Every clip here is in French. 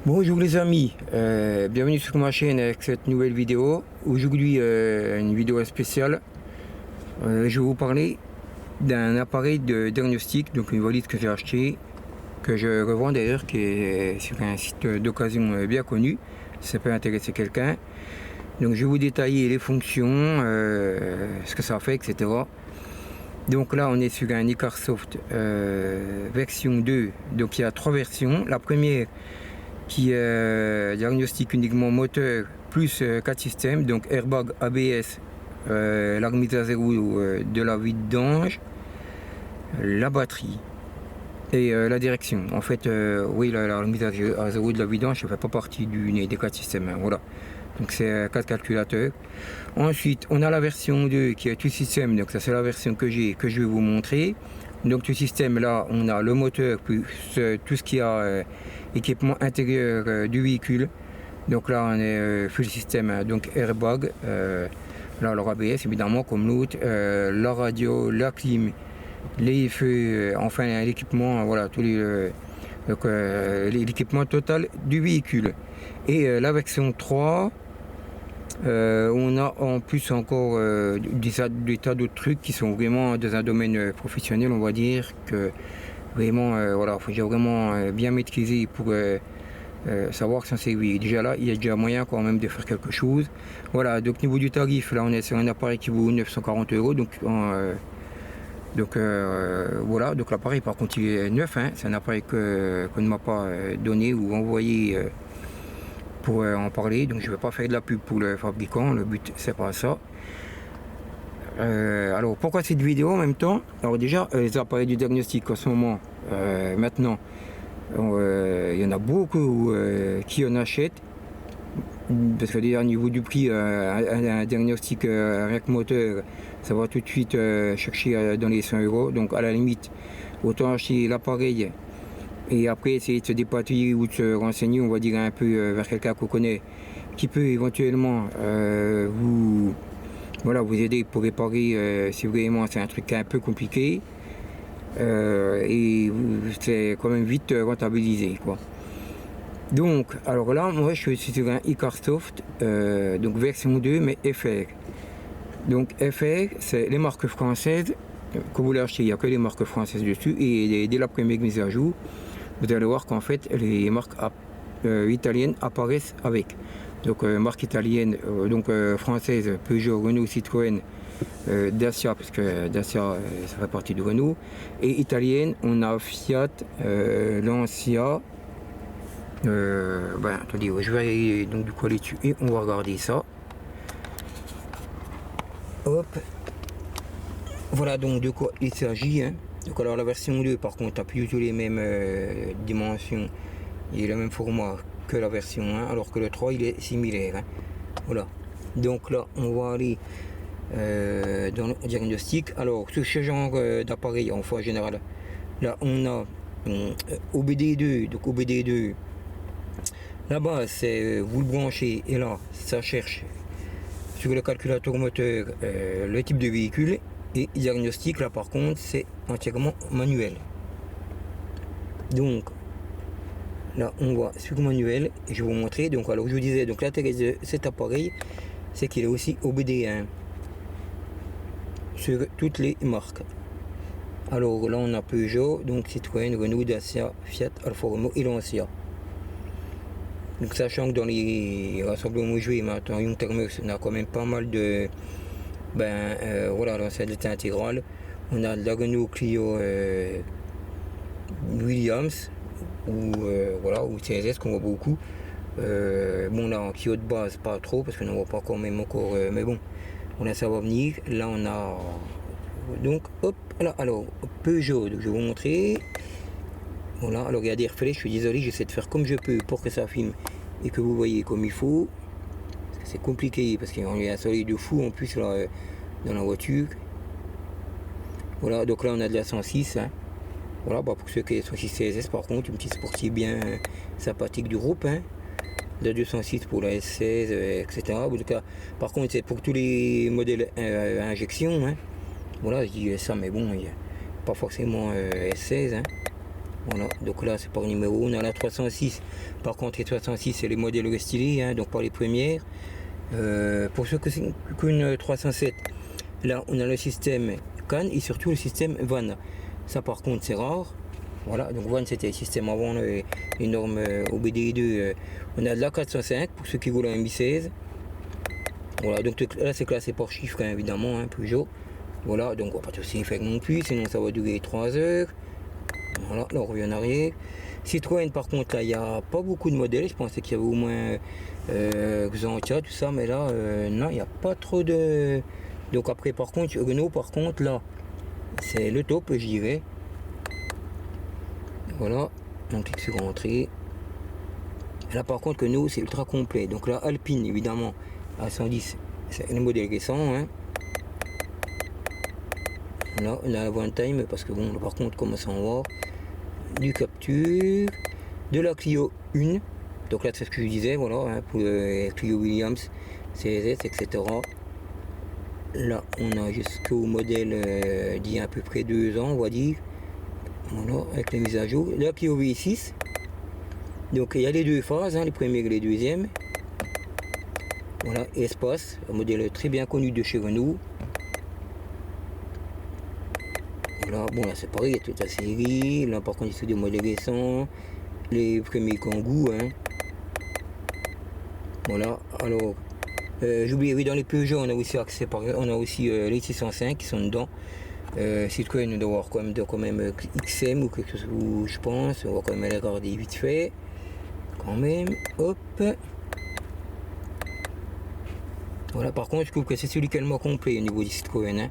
Bonjour les amis, bienvenue sur ma chaîne avec cette nouvelle vidéo. Aujourd'hui une vidéo spéciale. Je vais vous parler d'un appareil de diagnostic, donc une valise que j'ai acheté, que je revends d'ailleurs, qui est sur un site d'occasion bien connu. Ça peut intéresser quelqu'un. Donc je vais vous détailler les fonctions, ce que ça fait, etc. Donc là on est sur un Icarsoft version 2, donc il y a 3 versions. La première qui diagnostique uniquement moteur plus 4 systèmes, donc airbag, ABS, la remise à zéro de la vidange, la batterie et la direction. En fait, oui, la remise à zéro de la vidange ne fait pas partie des 4 systèmes. Hein, voilà. Donc c'est 4 calculateurs. Ensuite, on a la version 2 qui est tout système, donc ça c'est la version que j'ai, que je vais vous montrer. Donc tout système, là on a le moteur plus tout ce qui a équipement intérieur du véhicule. Donc là on est full système, hein, donc airbag, là leur ABS évidemment comme l'autre, la radio, la clim, les feux, enfin l'équipement, voilà tous les l'équipement total du véhicule. Et la version 3, on a en plus encore des tas d'autres trucs qui sont vraiment dans un domaine professionnel, on va dire, que vraiment, voilà, faut vraiment bien maîtriser pour savoir s'en servir. Déjà là, il y a déjà moyen quand même de faire quelque chose. Voilà, donc niveau du tarif, là on est sur un appareil qui vaut 940 €, donc voilà, donc l'appareil par contre il est neuf, hein, c'est un appareil qu'on ne m'a pas donné ou envoyé pour en parler, donc je ne vais pas faire de la pub pour le fabricant, le but c'est pas ça. Alors pourquoi cette vidéo en même temps? Alors déjà les appareils du diagnostic en ce moment, maintenant, il y en a beaucoup qui en achètent, parce que déjà au niveau du prix, un diagnostic avec moteur, ça va tout de suite chercher dans les 100 €, donc à la limite autant acheter l'appareil et après essayer de se dépatouiller ou de se renseigner, on va dire un peu vers quelqu'un qu'on connaît, qui peut éventuellement vous aider pour réparer si vraiment c'est un truc un peu compliqué, et c'est quand même vite rentabilisé, quoi. Donc alors là moi je suis sur un Icarsoft donc version 2 mais FR. Donc FR c'est les marques françaises. Quand vous l'achetez, il n'y a que les marques françaises dessus, et dès la première mise à jour vous allez voir qu'en fait les marques italiennes apparaissent avec. Donc marque italienne, donc française, Peugeot, Renault, Citroën, Dacia, parce que Dacia ça fait partie de Renault, et italienne on a Fiat, Lancia, attendez, je vais aller donc du coup aller dessus et on va regarder ça. Hop, voilà donc de quoi il s'agit, hein. Donc alors la version 2 par contre n'a plus du tout les mêmes dimensions et le même format que la version 1, alors que le 3 il est similaire, hein. Voilà, donc là on va aller dans le diagnostic. Alors sur ce genre d'appareil en fois générale, là on a OBD2, donc OBD2 là-bas c'est vous le branchez et là ça cherche sur le calculateur moteur le type de véhicule, et diagnostic là par contre c'est entièrement manuel. Donc là on voit sur manuel et je vais vous montrer. Donc alors je vous disais, donc l'intérêt de cet appareil c'est qu'il est aussi OBD1 sur toutes les marques. Alors là on a Peugeot, donc Citroën, Renault, Dacia, Fiat, Alfa Romeo et Lancia. Donc sachant que dans les rassemblements joués maintenant Young Thermos on a quand même pas mal de voilà, l'ancienneté intégrale. On a de la Renault Clio Williams ou voilà, ou CSS qu'on voit beaucoup. Bon là en Clio de base pas trop parce qu'on n'en voit pas quand même encore, mais bon, on a ça va venir. Là on a donc hop là, alors Peugeot, donc je vais vous montrer. Voilà, alors il y a des reflets, je suis désolé, j'essaie de faire comme je peux pour que ça filme et que vous voyez comme il faut. C'est compliqué parce qu'il y a un soleil de fou en plus là dans la voiture. Voilà, donc là on a de la 106, hein. Voilà, pour ceux qui sont 106 CSS par contre, une petite sportive bien sympathique du groupe, hein. De 206 pour la S16, etc. En tout cas, par contre c'est pour tous les modèles injection, hein. Voilà, je dis ça, mais bon, il n'y a pas forcément S16, hein. Voilà, donc là c'est par numéro. On a la 306. Par contre, les 306 c'est les modèles restylés, hein, donc par les premières. Pour ceux qui ont une 307, là on a le système CAN et surtout le système VAN. Ça par contre c'est rare. Voilà, donc VAN c'était le système avant les normes OBD2. On a de la 405 pour ceux qui roulent en MI16. Voilà, donc là c'est classé par chiffre hein, évidemment, hein, Peugeot. Voilà, donc on va pas tout signifier non plus, sinon ça va durer 3 heures. Voilà, là on revient en arrière. Citroën par contre là il n'y a pas beaucoup de modèles, je pensais qu'il y avait au moins Xantia, tout ça, mais là non, il n'y a pas trop de. Donc après par contre Renault par contre là c'est le top je dirais. Voilà, on clique sur entrée. Là par contre Renault c'est ultra complet. Donc là Alpine évidemment à 110, c'est le modèle récent. Hein. Là on a la one time parce que bon là, par contre comment ça en va. Du Capture, de la Clio 1, donc là c'est ce que je disais, voilà, hein, pour le Clio Williams, CSS, etc. Là on a jusqu'au modèle d'il y a à peu près 2 ans, on va dire, voilà, avec les mises à jour. La Clio V6, donc il y a les deux phases, hein, les premières et les deuxièmes. Voilà, Espace, un modèle très bien connu de chez Renault. Voilà, bon là c'est pareil, il y a toute la série, là par contre c'est des modèles récents, les premiers Kangoo, hein. Voilà, alors j'oublie, oui, dans les Peugeot on a aussi accès on a aussi les 605 qui sont dedans. Citroën on doit avoir quand même XM ou quelque chose où je pense, on va quand même aller regarder vite fait. Quand même, hop. Voilà, par contre je trouve que c'est celui qui est le moins complet au niveau du Citroën. Hein.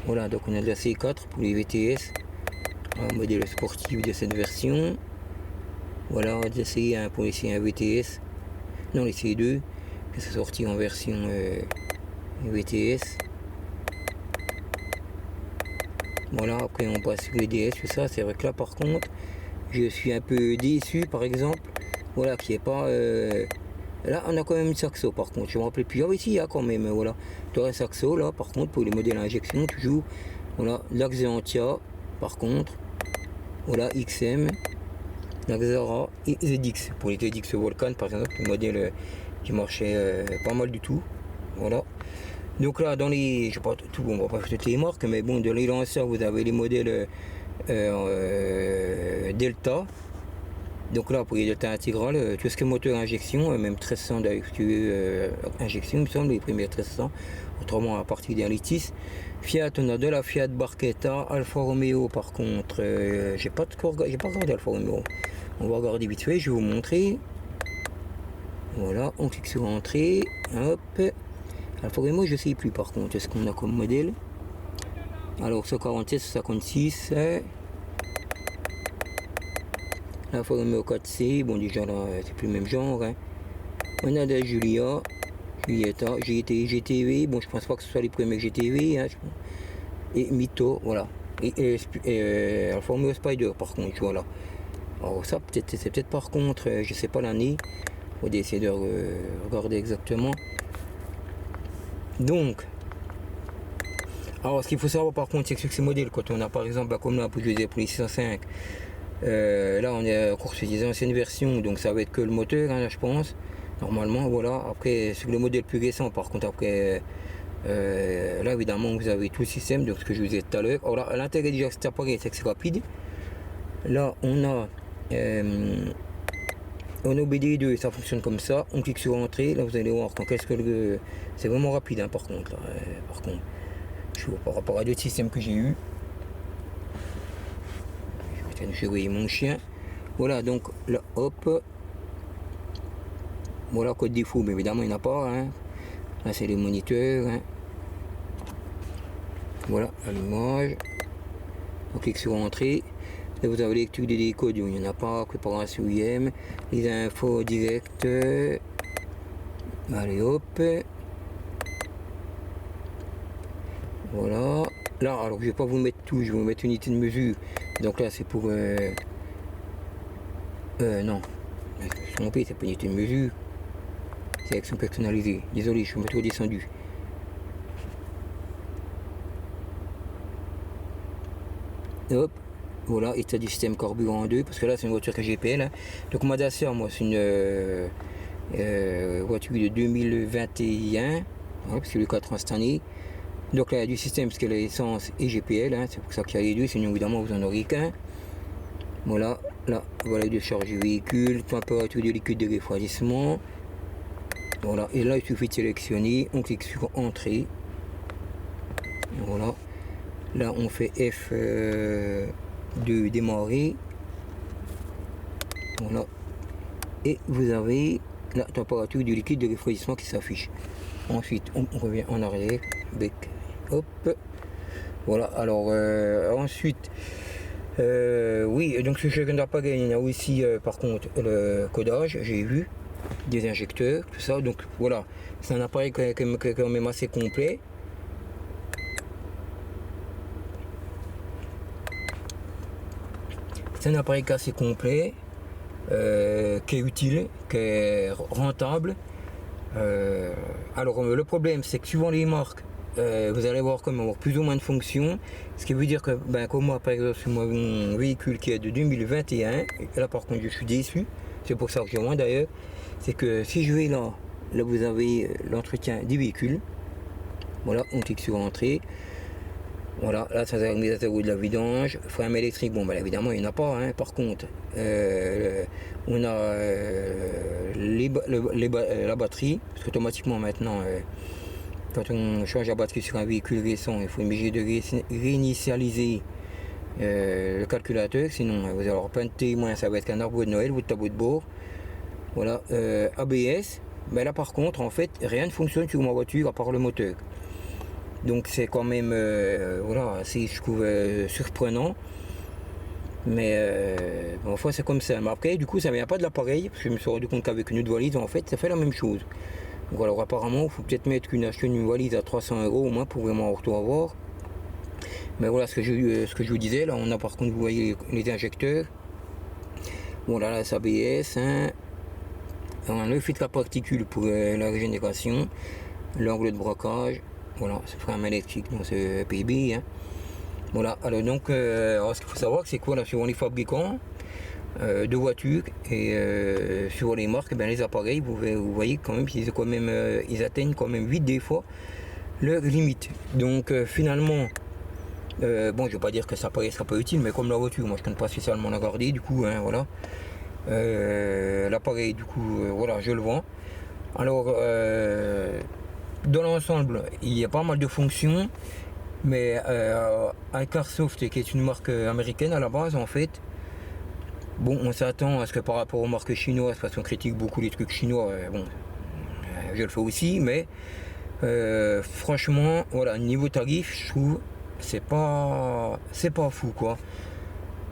Voilà, donc on a de la C4 pour les VTS, un modèle sportif de cette version. Voilà, on a de la C1 pour les C1 VTS, non les C2, qui sont sortis en version VTS. Voilà, après on passe sur les DS, tout ça. C'est vrai que là par contre, je suis un peu déçu par exemple, voilà, qui est pas. Là on a quand même une Saxo par contre, je me rappelle plus. Ah oui, si, il y a quand même, voilà. Tu as un Saxo là par contre pour les modèles à injection toujours. Voilà, l'Axantia par contre. Voilà, XM, l'Axara et ZX. Pour les ZX Volcan par exemple, le modèle qui marchait pas mal du tout. Voilà. Donc là dans les. Je sais pas tout, on va pas faire toutes les marques, mais bon, dans les lanceurs vous avez les modèles Delta. Donc là pour les Delta intégrales, tout ce qui est moteur injection, même 1300 avec injection, il me semble, les premiers 1300, autrement à partir des Litis. Fiat, on a de la Fiat Barchetta, Alfa Romeo par contre, j'ai pas regardé Alfa Romeo. On va regarder vite fait, je vais vous montrer. Voilà, on clique sur entrée, hop. Alfa Romeo je sais plus par contre, est-ce qu'on a comme modèle. Alors 147, 56. La Romeo 4C, bon déjà là c'est plus le même genre. Hein. On a de la Giulietta, GTV, bon je pense pas que ce soit les premiers GTV. Hein, et Mito, voilà. Et Alfa Romeo Spider par contre, voilà. Alors ça c'est peut-être par contre, je sais pas l'année. Faut essayer de regarder exactement. Donc, alors ce qu'il faut savoir par contre c'est que sur ces modèles, quand on a par exemple bah, comme là pour les 605. Là on est en course des anciennes versions, donc ça va être que le moteur hein, là, je pense normalement. Voilà, après sur le modèle plus récent par contre après là évidemment vous avez tout le système, donc ce que je vous ai dit tout à l'heure. Alors là l'intérêt déjà de cet appareil c'est que c'est rapide. Là on a BD2, ça fonctionne comme ça, on clique sur entrée, là vous allez voir quand qu'est-ce que c'est vraiment rapide hein, par contre là, par contre je vois par rapport à d'autres systèmes que j'ai eu. Je vais mon chien. Voilà, donc là, hop. Voilà, code défaut, mais évidemment, il n'y en a pas. Hein. Là, c'est les moniteurs. Hein. Voilà, allumage. On clique sur entrée. Là, vous avez lecture des décodes, il n'y en a pas. Préparation IM. Les infos directes. Allez, hop. Voilà. Là, alors, je vais pas vous mettre tout, je vais vous mettre une unité de mesure. Donc là, c'est pour. Non. Je me suis trompé, c'est pas une unité de mesure. C'est action personnalisée. Désolé, je suis trop descendu. Hop. Voilà, état du système carburant en 2, parce que là c'est une voiture que GPL. Hein. Donc ma Dacia, moi c'est une voiture de 2021, hein, parce que le 4 ans cette année. Donc là il y a du système, parce que l'essence et GPL, hein, c'est pour ça qu'il y a les deux, sinon évidemment vous en aurez qu'un. Voilà, là, voilà de charge du véhicule, température de liquide de refroidissement. Voilà, et là il suffit de sélectionner, on clique sur entrée. Voilà, là on fait F de démarrer. Voilà, et vous avez la température du liquide de refroidissement qui s'affiche. Ensuite on revient en arrière, bec, hop. Voilà, alors ensuite oui, donc ce chacun d'appareil, il y a aussi par contre le codage, j'ai vu, des injecteurs, tout ça. Donc voilà, c'est un appareil quand même assez complet. C'est un appareil assez complet, qui est utile, qui est rentable. Alors le problème c'est que suivant les marques, vous allez voir comment avoir plus ou moins de fonctions, ce qui veut dire que comme moi par exemple sur mon véhicule qui est de 2021, et là par contre je suis déçu, c'est pour ça que j'ai moins d'ailleurs, c'est que si je vais là vous avez l'entretien du véhicule, voilà, on clique sur entrée, voilà, là ça c'est de la vidange, frein électrique, bon évidemment il n'y en a pas, hein. Par contre on a la batterie, parce qu'automatiquement maintenant quand on change la batterie sur un véhicule récent, il faut obligé de réinitialiser le calculateur, sinon vous allez avoir plein de témoins, ça va être qu'un arbre de Noël, votre tableau de bord. Voilà, ABS, là par contre en fait rien ne fonctionne sur ma voiture à part le moteur. Donc c'est quand même voilà, assez, je trouve surprenant. Mais parfois c'est comme ça. Mais après du coup ça ne vient pas de l'appareil, parce que je me suis rendu compte qu'avec une autre valise en fait ça fait la même chose. Donc alors apparemment il faut peut-être mettre acheter une valise à 300 € au moins pour vraiment tout avoir. Mais voilà ce que je vous disais, là on a par contre, vous voyez les injecteurs. Voilà, là c'est ABS, hein. On a le filtre à particules pour la régénération, l'angle de braquage, voilà, c'est frein électrique, donc c'est PB, hein. Voilà, alors donc alors ce qu'il faut savoir c'est quoi là, suivant les fabricants de voitures et sur les marques, les appareils, vous voyez quand même qu'ils ils atteignent quand même vite des fois leur limite. Donc finalement, bon, je vais pas dire que ça sera pas utile, mais comme la voiture, moi je ne connais pas spécialement la garder, du coup, hein, voilà. L'appareil, du coup, voilà, je le vends. Alors, dans l'ensemble, il y a pas mal de fonctions, mais iCarsoft, qui est une marque américaine à la base, en fait, bon, on s'attend à ce que par rapport aux marques chinoises, parce qu'on critique beaucoup les trucs chinois, bon, je le fais aussi, mais franchement, voilà, niveau tarif, je trouve, c'est pas fou, quoi.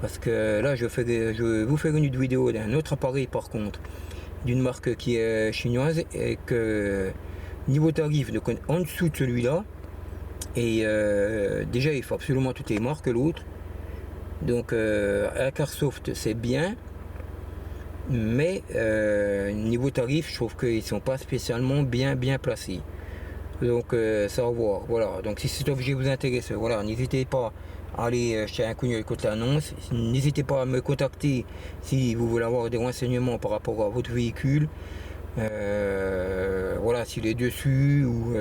Parce que là, je vais vous faire une vidéo d'un autre appareil, par contre, d'une marque qui est chinoise, et que niveau tarif, donc en dessous de celui-là, et déjà il faut absolument toutes les marques, l'autre. Donc Icarsoft c'est bien, mais niveau tarif, je trouve qu'ils sont pas spécialement bien placés. Donc ça va voir. Voilà. Donc si cet objet vous intéresse, voilà, n'hésitez pas à aller jeter un coup d'œil contre l'annonce. N'hésitez pas à me contacter si vous voulez avoir des renseignements par rapport à votre véhicule. Voilà, s'il est dessus ou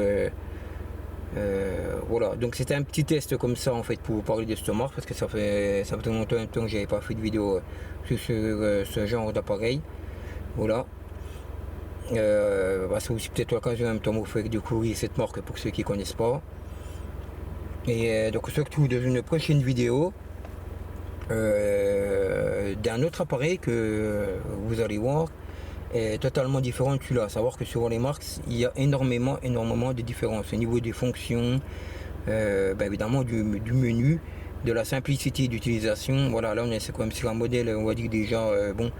voilà, donc c'était un petit test comme ça en fait pour vous parler de cette marque, parce que ça fait longtemps que j'avais pas fait de vidéo sur ce genre d'appareil. Voilà, c'est aussi peut-être l'occasion en même temps de vous faire découvrir cette marque pour ceux qui connaissent pas. Et donc surtout dans une prochaine vidéo d'un autre appareil que vous allez voir est totalement différent de celui-là. À savoir que sur les marques, il y a énormément de différences au niveau des fonctions, évidemment du menu, de la simplicité d'utilisation. Voilà, là on est comme sur un modèle, on va dire déjà bon,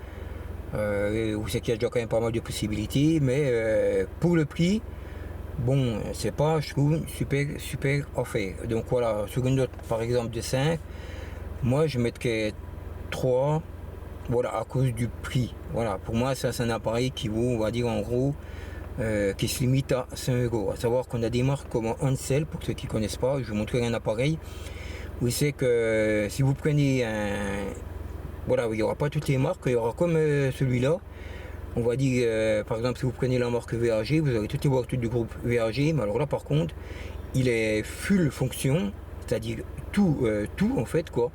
où c'est qu'il y a déjà quand même pas mal de possibilités, mais pour le prix, bon, c'est pas, je trouve, super offert. Donc voilà, sur une note par exemple de 5, moi je mettrais 3. Voilà, à cause du prix. Voilà, pour moi, ça c'est un appareil qui vaut, on va dire en gros, qui se limite à 5 €. À savoir qu'on a des marques comme Ansel, pour ceux qui ne connaissent pas, je vais vous montrer un appareil où c'est que si vous prenez un... Voilà, il n'y aura pas toutes les marques, il y aura comme celui-là. On va dire, par exemple, si vous prenez la marque VAG, vous avez toutes les voitures du groupe VAG, mais alors là, par contre, il est full fonction, c'est-à-dire tout en fait, quoi.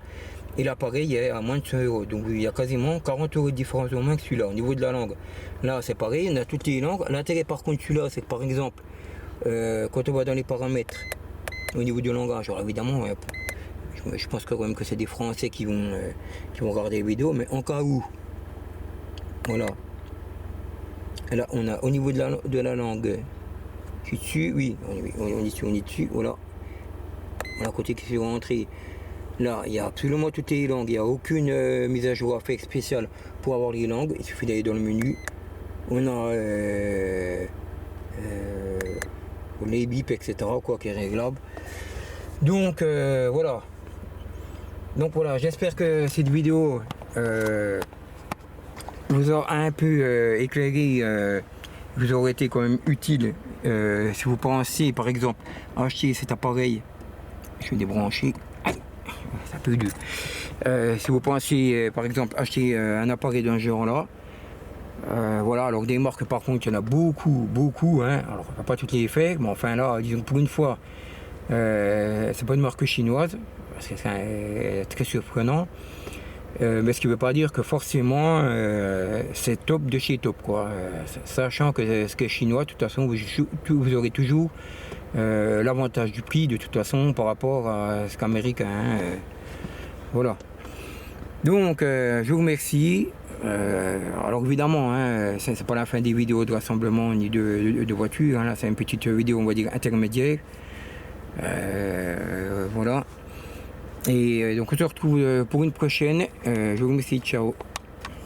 Et l'appareil est à moins de 100 euros. Donc il y a quasiment 40 euros de différence au moins que celui-là. Au niveau de la langue, là c'est pareil, on a toutes les langues. L'intérêt par contre celui-là, c'est que par exemple, quand on va dans les paramètres, au niveau du langage, alors évidemment, je pense quand même que c'est des Français qui vont regarder les vidéos, mais en cas où, voilà. Là on a au niveau de la langue, je suis dessus, oui, on est dessus, voilà. Voilà, côté qui est rentré. Là, il y a absolument toutes les langues, il n'y a aucune mise à jour à faire spéciale pour avoir les langues. Il suffit d'aller dans le menu. On a les bips, etc. quoi, qui est réglable. Donc voilà. Donc voilà, j'espère que cette vidéo vous aura un peu éclairé, vous aura été quand même utile. Si vous pensez par exemple acheter cet appareil, je vais débrancher. C'est un peu dur. Si vous pensez par exemple acheter un appareil d'un genre là, voilà, alors des marques par contre il y en a beaucoup, hein. Alors on va pas toutes les faire, mais enfin là, disons pour une fois, c'est pas une marque chinoise, parce que c'est très surprenant. Mais ce qui ne veut pas dire que forcément c'est top de chez top, quoi. Sachant que ce qui est chinois, de toute façon vous aurez toujours l'avantage du prix de toute façon par rapport à ce qu'américain. Voilà. Donc je vous remercie. Alors évidemment, hein, c'est pas la fin des vidéos de rassemblement ni de voitures. Hein, là c'est une petite vidéo, on va dire intermédiaire. Voilà. Et donc on se retrouve pour une prochaine. Je vous remercie. Ciao.